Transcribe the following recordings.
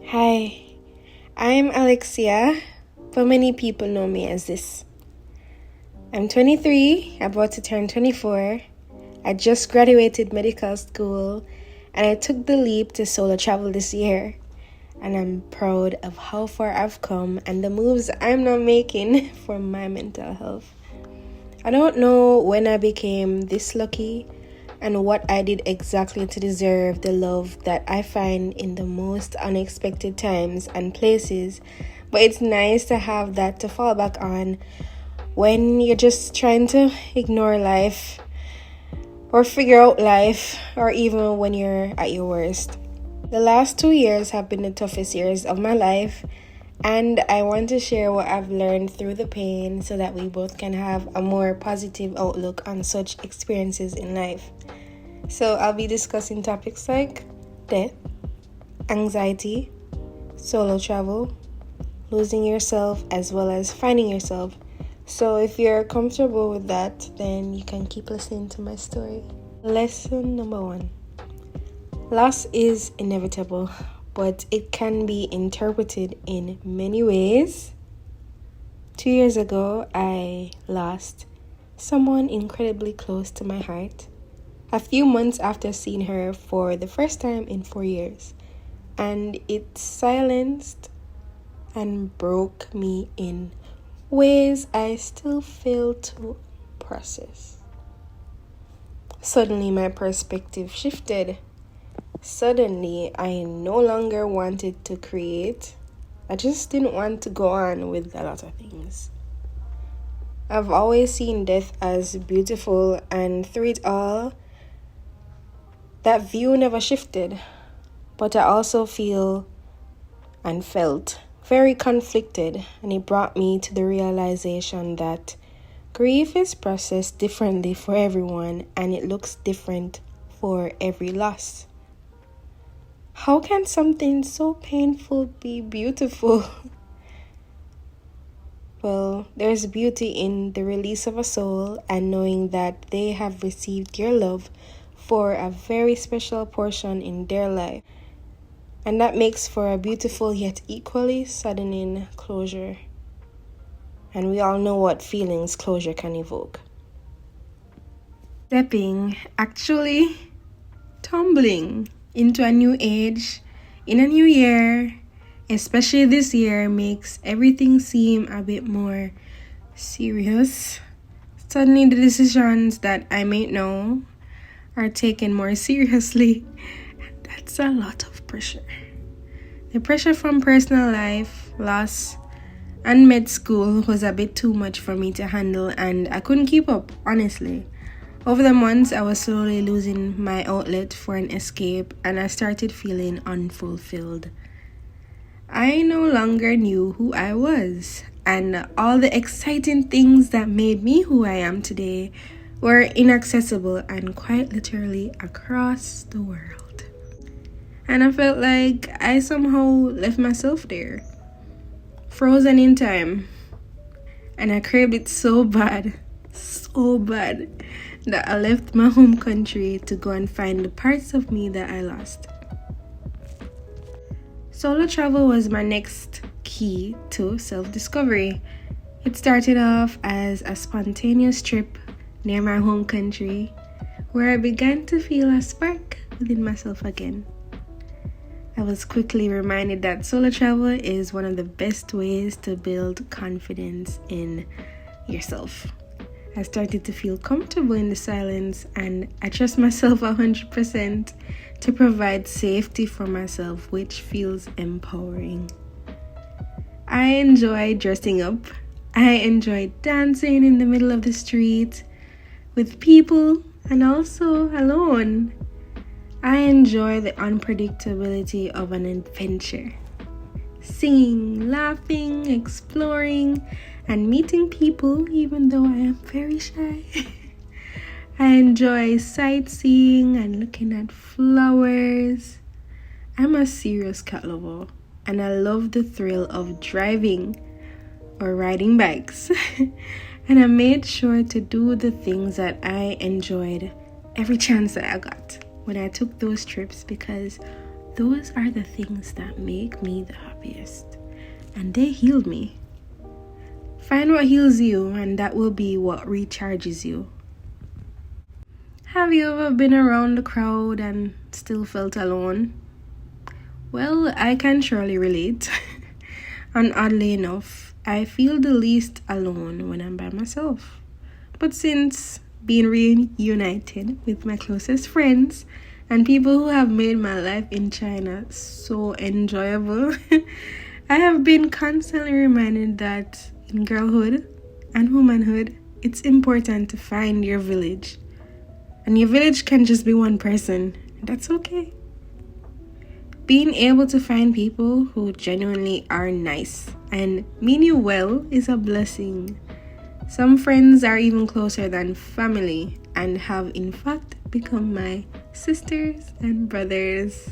Hi, I'm Alexia, but many people know me as this. I'm 23, about to turn 24. I just graduated medical school and I took the leap to solo travel this year. And I'm proud of how far I've come and the moves I'm now making for my mental health. I don't know when I became this lucky and what I did exactly to deserve the love that I find in the most unexpected times and places, but it's nice to have that to fall back on when you're just trying to ignore life or figure out life, or even when you're at your worst. The last 2 years have been the toughest years of my life, and I want to share what I've learned through the pain so that we both can have a more positive outlook on such experiences in life. So I'll be discussing topics like death, anxiety, solo travel, losing yourself, as well as finding yourself. So if you're comfortable with that, then you can keep listening to my story. Lesson number 1. Loss is inevitable, but it can be interpreted in many ways. 2 years ago, I lost someone incredibly close to my heart a few months after seeing her for the first time in 4 years, and it silenced and broke me in ways I still fail to process. Suddenly, my perspective shifted. Suddenly, I no longer wanted to create. I just didn't want to go on with a lot of things. I've always seen death as beautiful, and through it all, that view never shifted. But I also feel and felt very conflicted, and it brought me to the realization that grief is processed differently for everyone, and it looks different for every loss. How can something so painful be beautiful? Well, there's beauty in the release of a soul and knowing that they have received your love for a very special portion in their life. And that makes for a beautiful yet equally saddening closure. And we all know what feelings closure can evoke. Actually tumbling into a new age, in a new year, especially this year, makes everything seem a bit more serious. Suddenly the decisions that I made now are taken more seriously. That's a lot of pressure. The pressure from personal life, loss, and med school was a bit too much for me to handle, and I couldn't keep up, honestly. Over the months, I was slowly losing my outlet for an escape, and I started feeling unfulfilled. I no longer knew who I was, and all the exciting things that made me who I am today were inaccessible and quite literally across the world. And I felt like I somehow left myself there, frozen in time, and I craved it so bad that I left my home country to go and find the parts of me that I lost. Solo travel was my next key to self-discovery. It started off as a spontaneous trip near my home country where I began to feel a spark within myself again. I was quickly reminded that solo travel is one of the best ways to build confidence in yourself. I started to feel comfortable in the silence, and I trust myself 100% to provide safety for myself, which feels empowering. I enjoy dressing up. I enjoy dancing in the middle of the street with people and also alone. I enjoy the unpredictability of an adventure. Singing, laughing, exploring, and meeting people, even though I am very shy. I enjoy sightseeing and looking at flowers. I'm a serious cat lover, and I love the thrill of driving or riding bikes. And I made sure to do the things that I enjoyed every chance that I got when I took those trips, because those are the things that make me the happiest, and they healed me. Find what heals you, and that will be what recharges you. Have you ever been around the crowd and still felt alone? Well, I can surely relate. And oddly enough, I feel the least alone when I'm by myself. But since being reunited with my closest friends and people who have made my life in China so enjoyable, I have been constantly reminded that in girlhood and womanhood, it's important to find your village. And your village can just be one person. That's okay. Being able to find people who genuinely are nice and mean you well is a blessing. Some friends are even closer than family and have in fact become my sisters and brothers.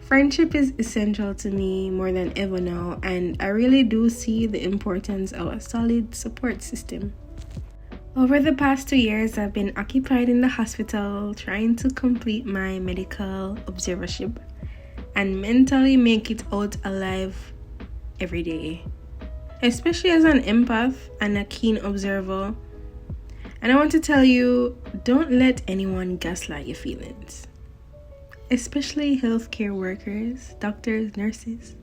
Friendship is essential to me more than ever now, and I really do see the importance of a solid support system. Over the past 2 years, I've been occupied in the hospital trying to complete my medical observership and mentally make it out alive every day, especially as an empath and a keen observer. And I want to tell you, don't let anyone gaslight your feelings, especially healthcare workers, doctors, nurses.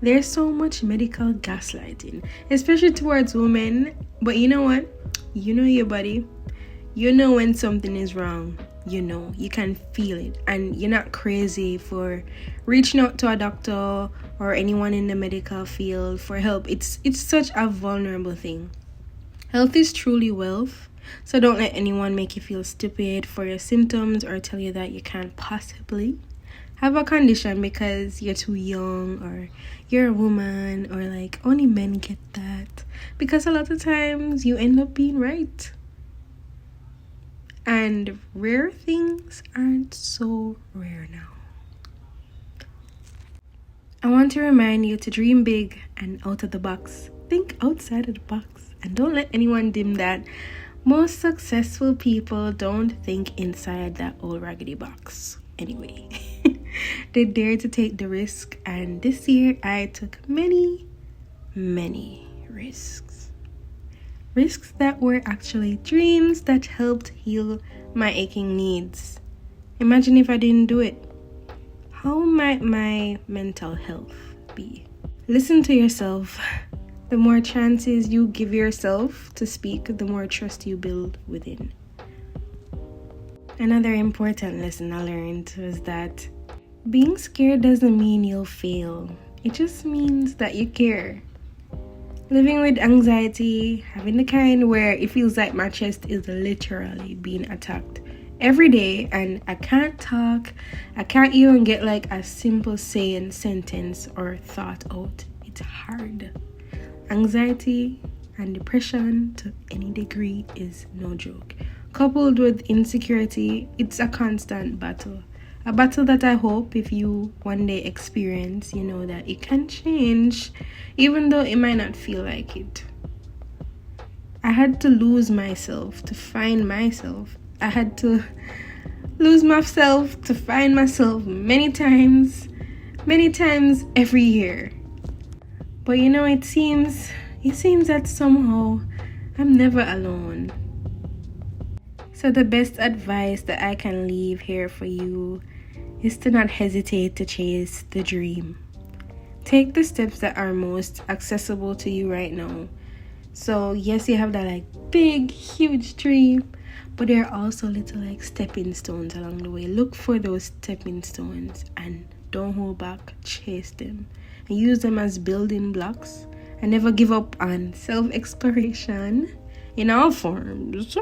There's so much medical gaslighting, especially towards women. But you know what? You know your body. You know when something is wrong. You can feel it. And you're not crazy for reaching out to a doctor or anyone in the medical field for help. It's such a vulnerable thing. Health is truly wealth. So don't let anyone make you feel stupid for your symptoms or tell you that you can't possibly have a condition because you're too young or you're a woman or like only men get that. Because a lot of times you end up being right. And rare things aren't so rare now. I want to remind you to dream big and out of the box. Think outside of the box and don't let anyone dim that. Most successful people don't think inside that old raggedy box. Anyway, they dare to take the risk, and this year I took many risks. Risks that were actually dreams that helped heal my aching needs. Imagine if I didn't do it. How might my mental health be? Listen to yourself. The more chances you give yourself to speak, the more trust you build within. Another important lesson I learned was that being scared doesn't mean you'll fail. It just means that you care. Living with anxiety, having the kind where it feels like my chest is literally being attacked every day and I can't talk, I can't even get like a simple saying, sentence or thought out. It's hard. Anxiety and depression to any degree is no joke. Coupled with insecurity, it's a constant battle. A battle that I hope if you one day experience, you know that it can change, even though it might not feel like it. I had to lose myself to find myself. I had to lose myself to find myself many times every year. But you know, it seems that somehow I'm never alone. So the best advice that I can leave here for you is to not hesitate to chase the dream. Take the steps that are most accessible to you right now. So yes, you have that like big, huge dream, but there are also little like stepping stones along the way. Look for those stepping stones and don't hold back. Chase them and use them as building blocks. And never give up on self-exploration in all forms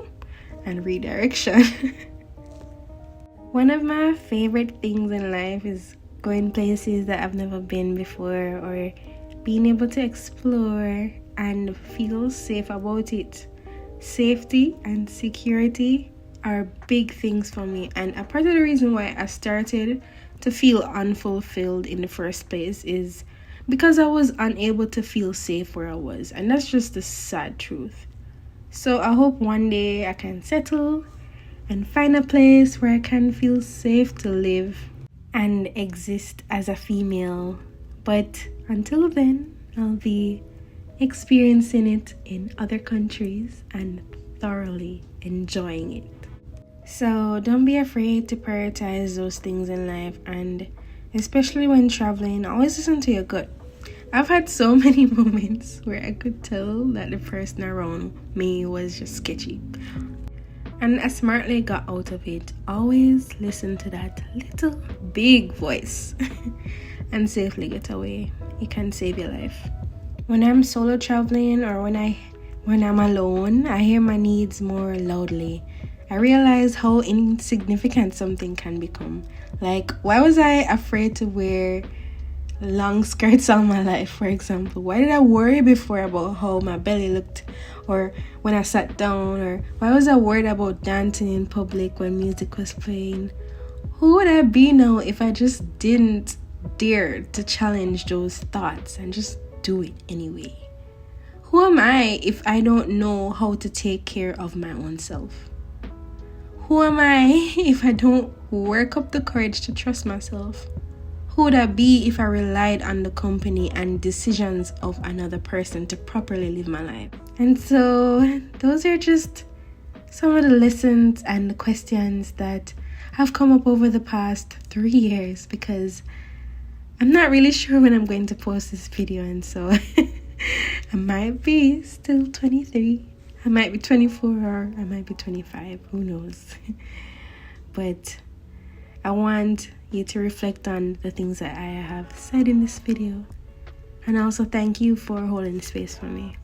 and redirection. One of my favorite things in life is going places that I've never been before or being able to explore and feel safe about it. Safety and security are big things for me, and a part of the reason why I started to feel unfulfilled in the first place is because I was unable to feel safe where I was, and that's just the sad truth. So I hope one day I can settle and find a place where I can feel safe to live. and exist as a female. But until then, I'll be experiencing it in other countries and thoroughly enjoying it. So don't be afraid to prioritize those things in life, and especially when traveling, always listen to your gut. I've had so many moments where I could tell that the person around me was just sketchy, and I smartly got out of it. Always listen to that little big voice and safely get away. It can save your life. When I'm solo traveling or when I'm alone, I hear my needs more loudly. I realize how insignificant something can become. Like, why was I afraid to wear long skirts all my life, for example? Why did I worry before about how my belly looked or when I sat down? Or why was I worried about dancing in public when music was playing? Who would I be now if I just didn't dare to challenge those thoughts and just do it anyway? Who am I if I don't know how to take care of my own self? Who am I if I don't work up the courage to trust myself? Who would I be if I relied on the company and decisions of another person to properly live my life? And so those are just some of the lessons and the questions that have come up over the past 3 years, because I'm not really sure when I'm going to post this video, and so I might be still 23. I might be 24 or I might be 25. Who knows? But I want you to reflect on the things that I have said in this video. And also thank you for holding space for me.